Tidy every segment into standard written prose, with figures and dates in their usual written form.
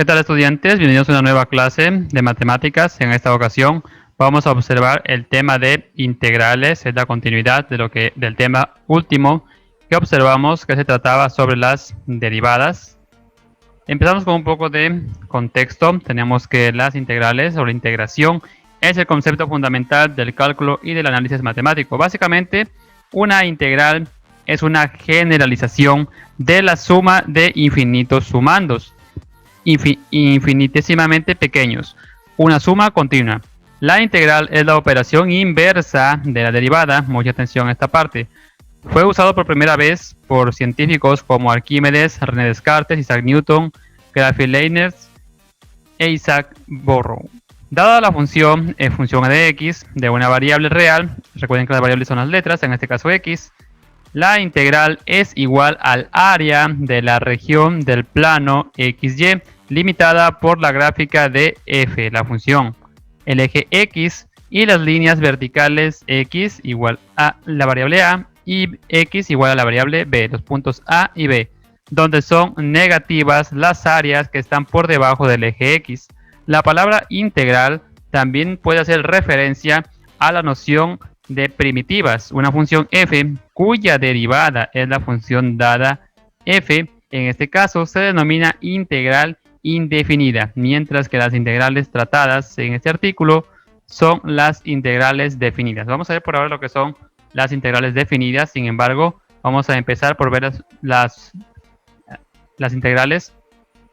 ¿Qué tal, estudiantes? Bienvenidos a una nueva clase de matemáticas. En esta ocasión vamos a observar el tema de integrales, es la continuidad del tema último que observamos, que se trataba sobre las derivadas. Empezamos con un poco de contexto. Tenemos que las integrales o la integración es el concepto fundamental del cálculo y del análisis matemático. Básicamente, una integral es una generalización de la suma de infinitos sumandos infinitesimamente pequeños, una suma continua. La integral es la operación inversa de la derivada. Mucha atención a esta parte. Fue usado por primera vez por científicos como Arquímedes, René Descartes, Isaac Newton, Gottfried Leibniz e Isaac Barrow. Dada la función de x de una variable real, recuerden que las variables son las letras, en este caso x, la integral es igual al área de la región del plano XY, limitada por la gráfica de f, la función, el eje x y las líneas verticales x igual a la variable a y x igual a la variable b, los puntos a y b, donde son negativas las áreas que están por debajo del eje x. La palabra integral también puede hacer referencia a la noción de primitivas, una función f cuya derivada es la función dada f, en este caso se denomina integral indefinida, mientras que las integrales tratadas en este artículo son las integrales definidas. Vamos a ver por ahora lo que son las integrales definidas. Sin embargo, vamos a empezar por ver las integrales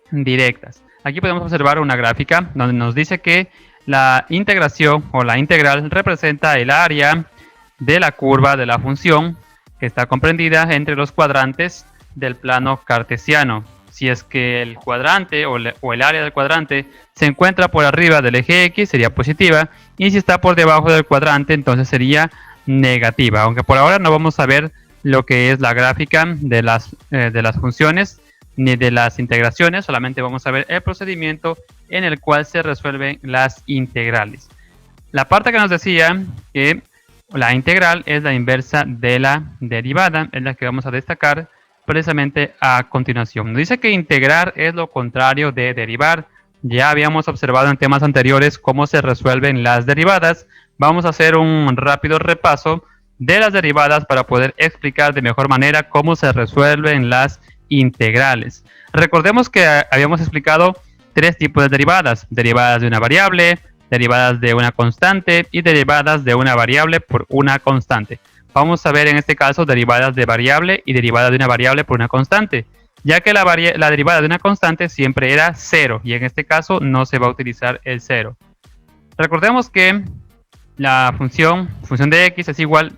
directas. Aquí podemos observar una gráfica donde nos dice que la integración o la integral representa el área de la curva de la función que está comprendida entre los cuadrantes del plano cartesiano. Si es que el cuadrante o el área del cuadrante se encuentra por arriba del eje x, sería positiva, y si está por debajo del cuadrante, entonces sería negativa. Aunque por ahora no vamos a ver lo que es la gráfica de las funciones ni de las integraciones, solamente vamos a ver el procedimiento en el cual se resuelven las integrales. La parte que nos decía que la integral es la inversa de la derivada, es la que vamos a destacar precisamente a continuación. Nos dice que integrar es lo contrario de derivar. Ya habíamos observado en temas anteriores cómo se resuelven las derivadas. Vamos a hacer un rápido repaso de las derivadas para poder explicar de mejor manera cómo se resuelven las integrales. Recordemos que habíamos explicado tres tipos de derivadas: derivadas de una variable, derivadas de una constante y derivadas de una variable por una constante. Vamos a ver en este caso derivadas de variable y derivadas de una variable por una constante, ya que la derivada de una constante siempre era 0 y en este caso no se va a utilizar el 0. Recordemos que la función de x es igual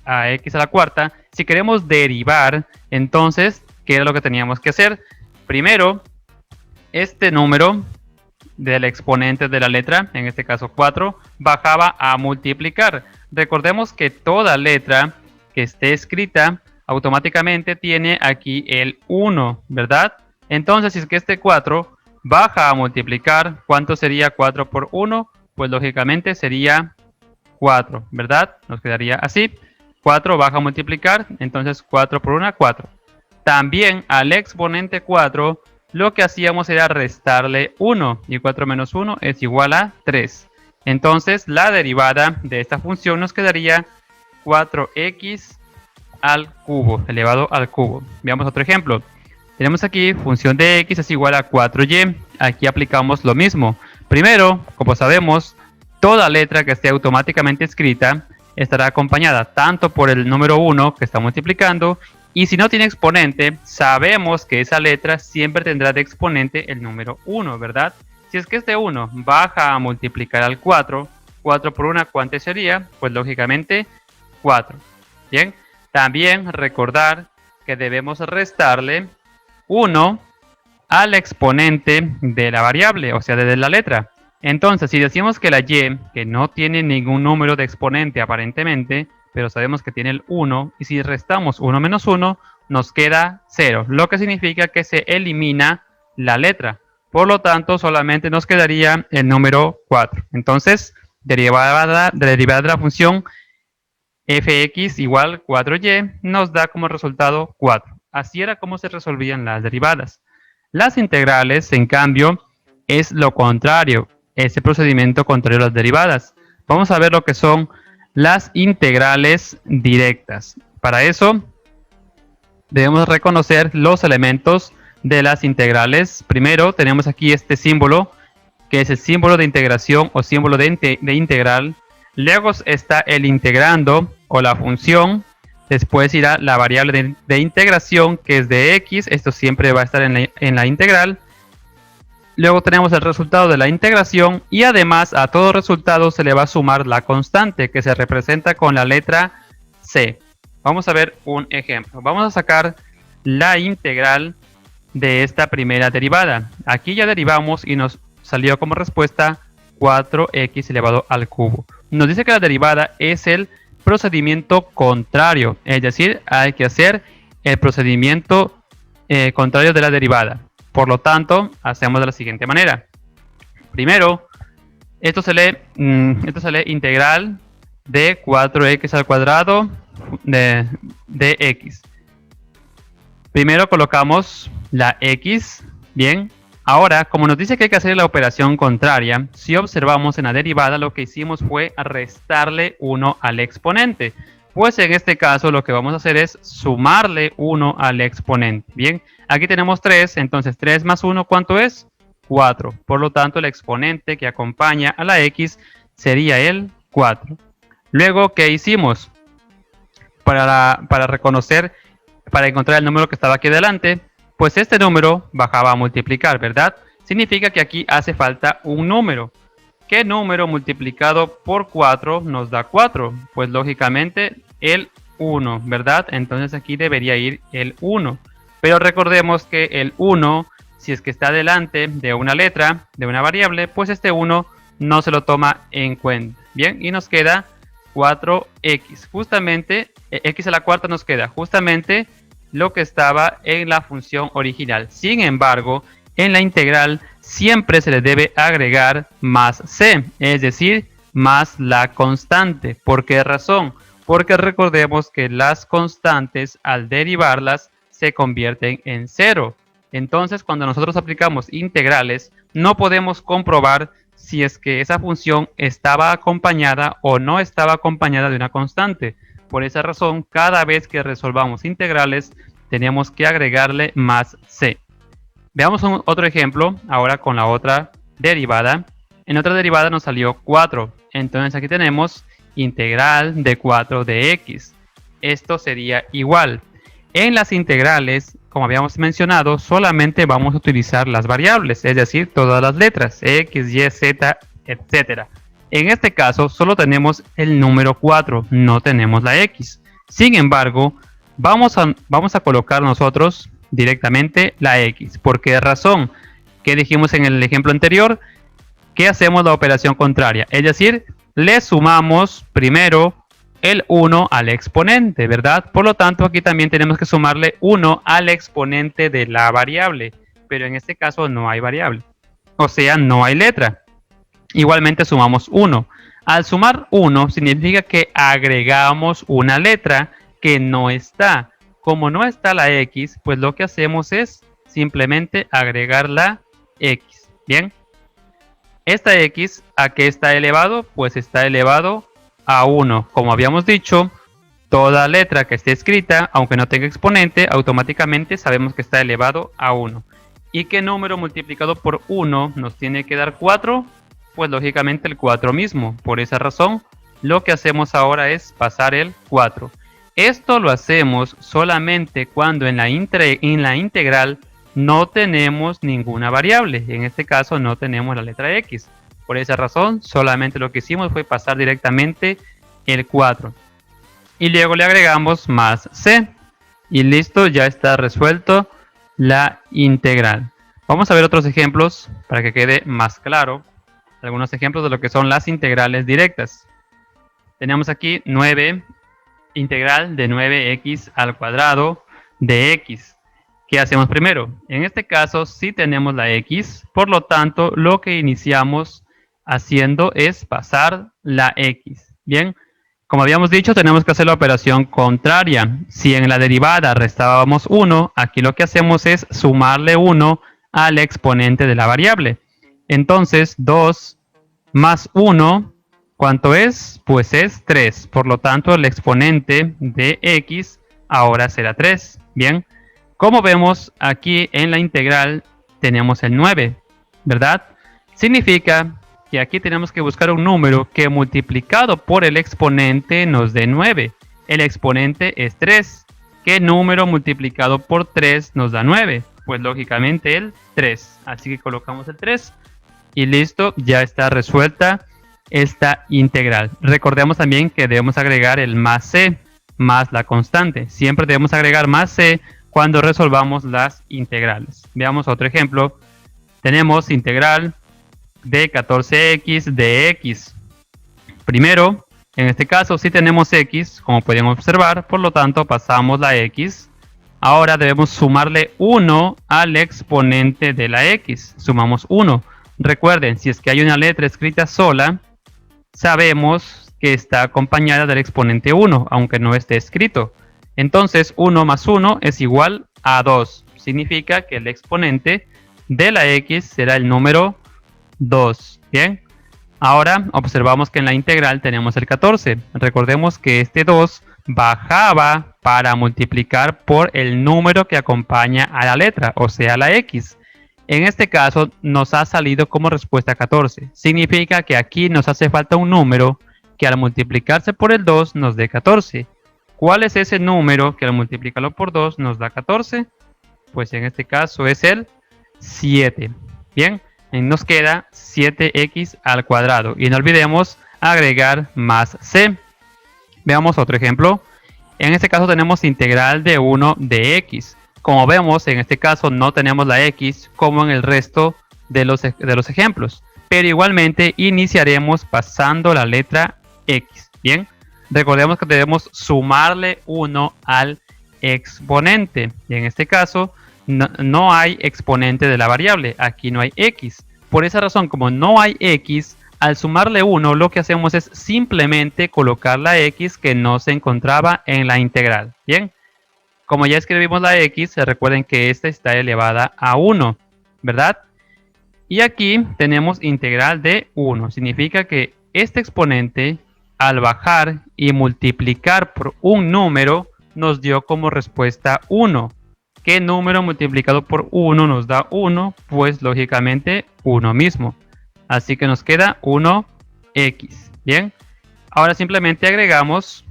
a x a la cuarta. Si queremos derivar, entonces, ¿qué era lo que teníamos que hacer? Primero, este número del exponente de la letra, en este caso 4, bajaba a multiplicar. Recordemos que toda letra que esté escrita automáticamente tiene aquí el 1, ¿verdad? Entonces, si es que este 4 baja a multiplicar, ¿cuánto sería 4 por 1? Pues lógicamente sería 4, ¿verdad? Nos quedaría así. 4 baja a multiplicar, entonces 4 por 1, 4. También al exponente 4 lo que hacíamos era restarle 1, y 4 menos 1 es igual a 3. Entonces la derivada de esta función nos quedaría 4x al cubo, elevado al cubo. Veamos otro ejemplo. Tenemos aquí función de x es igual a 4y. Aquí aplicamos lo mismo. Primero, como sabemos, toda letra que esté automáticamente escrita estará acompañada tanto por el número 1 que está multiplicando, y si no tiene exponente, sabemos que esa letra siempre tendrá de exponente el número 1, ¿verdad? Si es que este 1 baja a multiplicar al 4, 4 por 1, ¿cuánto sería? Pues lógicamente 4. Bien, también recordar que debemos restarle 1 al exponente de la variable, o sea, de la letra. Entonces, si decimos que la y, que no tiene ningún número de exponente aparentemente, pero sabemos que tiene el 1, y si restamos 1 menos 1, nos queda 0, lo que significa que se elimina la letra. Por lo tanto, solamente nos quedaría el número 4. Entonces, derivada de la función fx igual 4y nos da como resultado 4. Así era como se resolvían las derivadas. Las integrales, en cambio, es lo contrario, es el procedimiento contrario a las derivadas. Vamos a ver lo que son las integrales directas. Para eso debemos reconocer los elementos de las integrales. Primero tenemos aquí este símbolo, que es el símbolo de integración o símbolo de integral. Luego está el integrando o la función. Después irá la variable de integración, que es de x. Esto siempre va a estar en la integral. Luego tenemos el resultado de la integración y además a todo resultado se le va a sumar la constante, que se representa con la letra c. Vamos a ver un ejemplo. Vamos a sacar la integral de esta primera derivada. Aquí ya derivamos y nos salió como respuesta 4x elevado al cubo. Nos dice que la derivada es el procedimiento contrario, es decir, hay que hacer el procedimiento contrario de la derivada. Por lo tanto, hacemos de la siguiente manera. Primero, esto se lee integral de 4x al cuadrado de x. Primero colocamos la x. Bien. Ahora, como nos dice que hay que hacer la operación contraria, si observamos en la derivada, lo que hicimos fue restarle 1 al exponente. Pues en este caso lo que vamos a hacer es sumarle 1 al exponente. Bien, aquí tenemos 3, entonces 3 más 1, ¿cuánto es? 4. Por lo tanto, el exponente que acompaña a la x sería el 4. Luego, ¿qué hicimos? Para encontrar el número que estaba aquí delante, pues este número bajaba a multiplicar, ¿verdad? Significa que aquí hace falta un número. ¿Qué número multiplicado por 4 nos da 4? Pues lógicamente el 1, ¿verdad? Entonces aquí debería ir el 1. Pero recordemos que el 1, si es que está delante de una letra, de una variable, pues este 1 no se lo toma en cuenta. Bien, y nos queda 4x. Justamente, x a la cuarta nos queda justamente lo que estaba en la función original. Sin embargo, en la integral siempre se le debe agregar más c, es decir, más la constante. ¿Por qué razón? Porque recordemos que las constantes al derivarlas se convierten en 0. Entonces, cuando nosotros aplicamos integrales, no podemos comprobar si es que esa función estaba acompañada o no estaba acompañada de una constante. Por esa razón, cada vez que resolvamos integrales, tenemos que agregarle más c. Veamos otro ejemplo, ahora con la otra derivada. En otra derivada nos salió 4. Entonces aquí tenemos integral de 4 de x. Esto sería igual. En las integrales, como habíamos mencionado, solamente vamos a utilizar las variables, es decir, todas las letras, x, y, z, etc. En este caso, solo tenemos el número 4, no tenemos la x. Sin embargo, vamos a colocar nosotros directamente la x. ¿Por qué razón? ¿Qué dijimos en el ejemplo anterior? Que hacemos la operación contraria, es decir, le sumamos primero el 1 al exponente, ¿verdad? Por lo tanto, aquí también tenemos que sumarle 1 al exponente de la variable, pero en este caso no hay variable, o sea, no hay letra. Igualmente sumamos 1. Al sumar 1 significa que agregamos una letra que no está. Como no está la x, pues lo que hacemos es simplemente agregar la x. Bien. Esta x, ¿a qué está elevado? Pues está elevado a 1. Como habíamos dicho, toda letra que esté escrita, aunque no tenga exponente, automáticamente sabemos que está elevado a 1. ¿Y qué número multiplicado por 1 nos tiene que dar 4? Pues lógicamente el 4 mismo. Por esa razón, lo que hacemos ahora es pasar el 4. Esto lo hacemos solamente cuando en la integral no tenemos ninguna variable. En este caso no tenemos la letra x. Por esa razón, solamente lo que hicimos fue pasar directamente el 4. Y luego le agregamos más c. Y listo, ya está resuelto la integral. Vamos a ver otros ejemplos para que quede más claro. Algunos ejemplos de lo que son las integrales directas. Tenemos aquí 9, integral de 9x al cuadrado de x. ¿Qué hacemos primero? En este caso sí tenemos la x, por lo tanto lo que iniciamos haciendo es pasar la x. Bien, como habíamos dicho, tenemos que hacer la operación contraria. Si en la derivada restábamos 1, aquí lo que hacemos es sumarle 1 al exponente de la variable. Entonces 2 más 1, ¿cuánto es? Pues es 3. Por lo tanto, el exponente de x ahora será 3. Bien, como vemos aquí en la integral tenemos el 9, ¿verdad? Significa que aquí tenemos que buscar un número que multiplicado por el exponente nos dé 9. El exponente es 3. ¿Qué número multiplicado por 3 nos da 9? Pues lógicamente el 3. Así que colocamos el 3 y listo, ya está resuelta esta integral. Recordemos también que debemos agregar el más c más la constante. Siempre debemos agregar más c cuando resolvamos las integrales. Veamos otro ejemplo. Tenemos integral de 14x de x. Primero, en este caso sí tenemos x, como pueden observar, por lo tanto pasamos la x. Ahora debemos sumarle 1 al exponente de la x. Sumamos 1. Recuerden, si es que hay una letra escrita sola, sabemos que está acompañada del exponente 1, aunque no esté escrito. Entonces 1 más 1 es igual a 2. Significa que el exponente de la x será el número 2. Bien, ahora observamos que en la integral tenemos el 14. Recordemos que este 2 bajaba para multiplicar por el número que acompaña a la letra, o sea la x. En este caso nos ha salido como respuesta 14. Significa que aquí nos hace falta un número que al multiplicarse por el 2 nos dé 14. ¿Cuál es ese número que al multiplicarlo por 2 nos da 14? Pues en este caso es el 7. Bien, nos queda 7x al cuadrado. Y no olvidemos agregar más c. Veamos otro ejemplo. En este caso tenemos integral de 1 de x. Como vemos, en este caso no tenemos la x como en el resto de los ejemplos. Pero igualmente iniciaremos pasando la letra x. Bien, recordemos que debemos sumarle 1 al exponente. Y en este caso no hay exponente de la variable. Aquí no hay x. Por esa razón, como no hay x, al sumarle 1 lo que hacemos es simplemente colocar la x que no se encontraba en la integral. Bien. Como ya escribimos la x, recuerden que esta está elevada a 1, ¿verdad? Y aquí tenemos integral de 1. Significa que este exponente, al bajar y multiplicar por un número, nos dio como respuesta 1. ¿Qué número multiplicado por 1 nos da 1? Pues lógicamente 1 mismo. Así que nos queda 1x. Bien. Ahora simplemente agregamos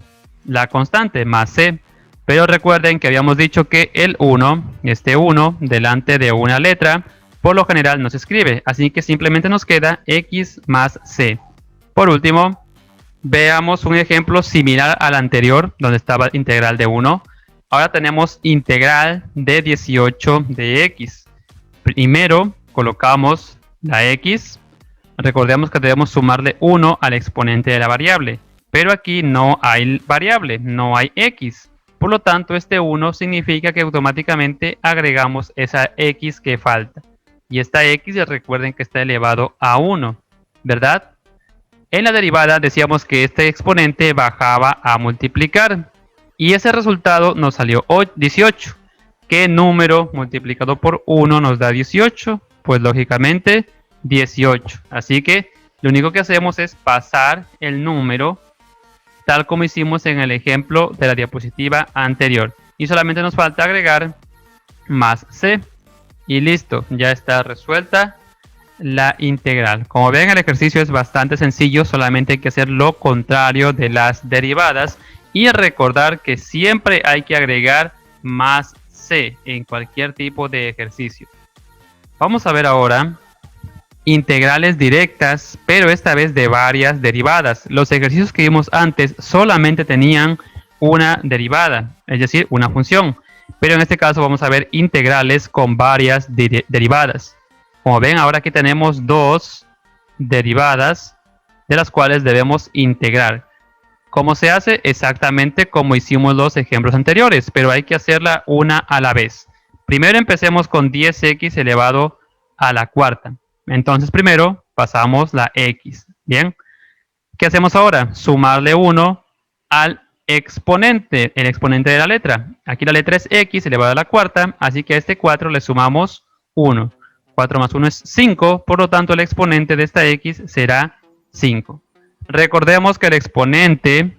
la constante, más c. Pero recuerden que habíamos dicho que el 1, este 1, delante de una letra, por lo general no se escribe. Así que simplemente nos queda x más c. Por último, veamos un ejemplo similar al anterior, donde estaba integral de 1. Ahora tenemos integral de 18 de x. Primero colocamos la x. Recordemos que debemos sumarle 1 al exponente de la variable. Pero aquí no hay variable, no hay x. Por lo tanto, este 1 significa que automáticamente agregamos esa x que falta. Y esta x, recuerden que está elevado a 1, ¿verdad? En la derivada decíamos que este exponente bajaba a multiplicar. Y ese resultado nos salió 18. ¿Qué número multiplicado por 1 nos da 18? Pues lógicamente 18. Así que lo único que hacemos es pasar el número tal como hicimos en el ejemplo de la diapositiva anterior. Y solamente nos falta agregar más c. Y listo, ya está resuelta la integral. Como ven, el ejercicio es bastante sencillo, solamente hay que hacer lo contrario de las derivadas. Y recordar que siempre hay que agregar más c en cualquier tipo de ejercicio. Vamos a ver ahora integrales directas, pero esta vez de varias derivadas. Los ejercicios que vimos antes solamente tenían una derivada, es decir, una función. Pero en este caso vamos a ver integrales con varias derivadas. Como ven, ahora aquí tenemos dos derivadas de las cuales debemos integrar. ¿Cómo se hace? Exactamente como hicimos los ejemplos anteriores, pero hay que hacerla una a la vez. Primero empecemos con 10x elevado a la cuarta. Entonces primero pasamos la x. Bien. ¿Qué hacemos ahora? Sumarle 1 al exponente, el exponente de la letra. Aquí la letra es x elevado a la cuarta, así que a este 4 le sumamos 1. 4 más 1 es 5, por lo tanto el exponente de esta x será 5. Recordemos que el exponente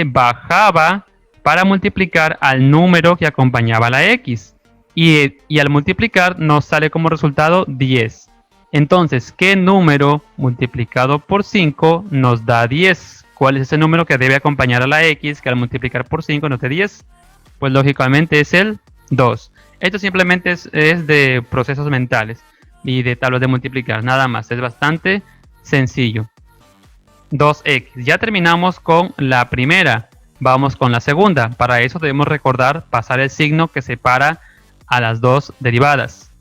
bajaba para multiplicar al número que acompañaba a la x. Y al multiplicar nos sale como resultado 10. Entonces, ¿qué número multiplicado por 5 nos da 10? ¿Cuál es ese número que debe acompañar a la x que al multiplicar por 5 nos dé 10? Pues lógicamente es el 2. Esto simplemente es de procesos mentales y de tablas de multiplicar, nada más. Es bastante sencillo. 2x. Ya terminamos con la primera. Vamos con la segunda. Para eso debemos recordar pasar el signo que separa a las dos derivadas.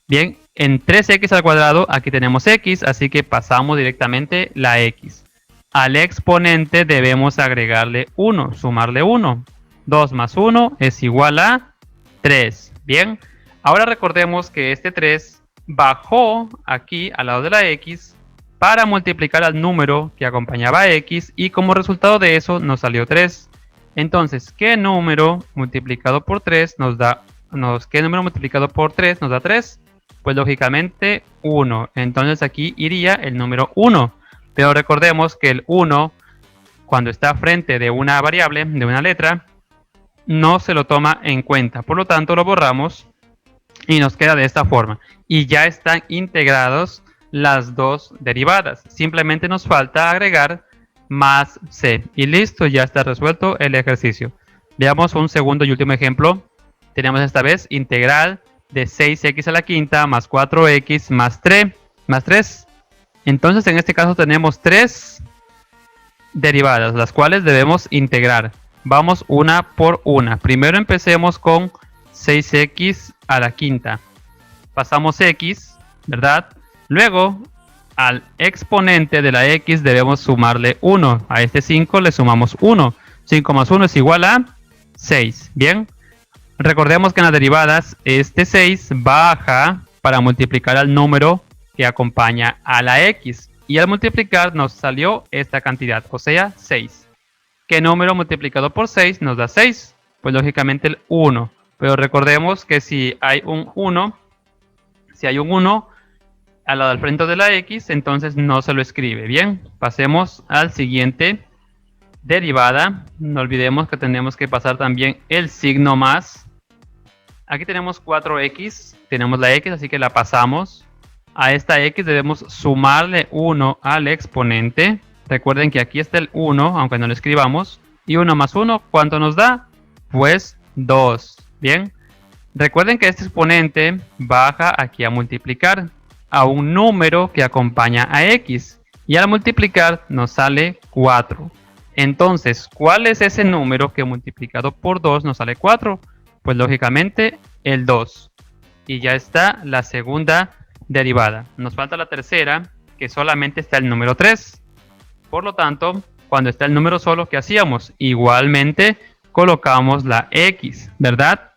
Bien, en 3x al cuadrado aquí tenemos x, así que pasamos directamente la x. Al exponente debemos agregarle 1, sumarle 1. 2 más 1 es igual a 3. Bien, ahora recordemos que este 3 bajó aquí al lado de la x para multiplicar al número que acompañaba a x y como resultado de eso nos salió 3. Entonces, ¿qué número multiplicado por 3 nos da 3? Pues lógicamente 1. Entonces aquí iría el número 1. Pero recordemos que el 1, cuando está frente de una variable, de una letra, no se lo toma en cuenta. Por lo tanto, lo borramos y nos queda de esta forma. Y ya están integrados las dos derivadas. Simplemente nos falta agregar más c. Y listo, ya está resuelto el ejercicio. Veamos un segundo y último ejemplo. Tenemos esta vez integral de 6x a la quinta más 4x más 3. Entonces en este caso tenemos 3 derivadas, las cuales debemos integrar. Vamos una por una. Primero empecemos con 6x a la quinta. Pasamos x, ¿verdad? Luego al exponente de la x debemos sumarle 1. A este 5 le sumamos 1. 5 más 1 es igual a 6. Bien. Recordemos que en las derivadas este 6 baja para multiplicar al número que acompaña a la x. Y al multiplicar nos salió esta cantidad, o sea 6. ¿Qué número multiplicado por 6 nos da 6? Pues lógicamente el 1. Pero recordemos que si hay un 1 al lado del frente de la x, entonces no se lo escribe. Bien, pasemos al siguiente derivada. No olvidemos que tenemos que pasar también el signo más. Aquí tenemos 4x, tenemos la x, así que la pasamos. A esta x debemos sumarle 1 al exponente. Recuerden que aquí está el 1, aunque no lo escribamos. Y 1 más 1, ¿cuánto nos da? Pues 2. Bien. Recuerden que este exponente baja aquí a multiplicar a un número que acompaña a x. Y al multiplicar nos sale 4. Entonces, ¿cuál es ese número que multiplicado por 2 nos sale 4? Pues lógicamente el 2. Y ya está la segunda derivada. Nos falta la tercera, que solamente está el número 3. Por lo tanto, cuando está el número solo, ¿qué hacíamos? Igualmente colocamos la x, ¿verdad?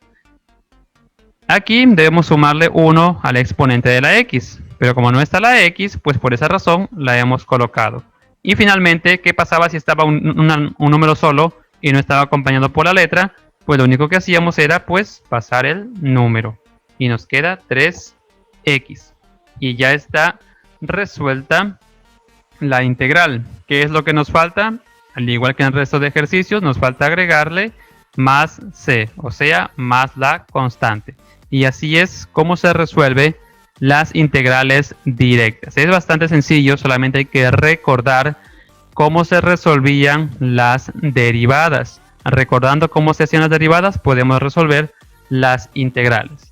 Aquí debemos sumarle 1 al exponente de la x. Pero como no está la x, pues por esa razón la hemos colocado. Y finalmente, ¿qué pasaba si estaba un número solo y no estaba acompañado por la letra? Pues lo único que hacíamos era pues pasar el número. Y nos queda 3x. Y ya está resuelta la integral. ¿Qué es lo que nos falta? Al igual que en el resto de ejercicios, nos falta agregarle más c, o sea, más la constante. Y así es como se resuelve las integrales directas. Es bastante sencillo, solamente hay que recordar cómo se resolvían las derivadas. Recordando cómo se hacían las derivadas, podemos resolver las integrales.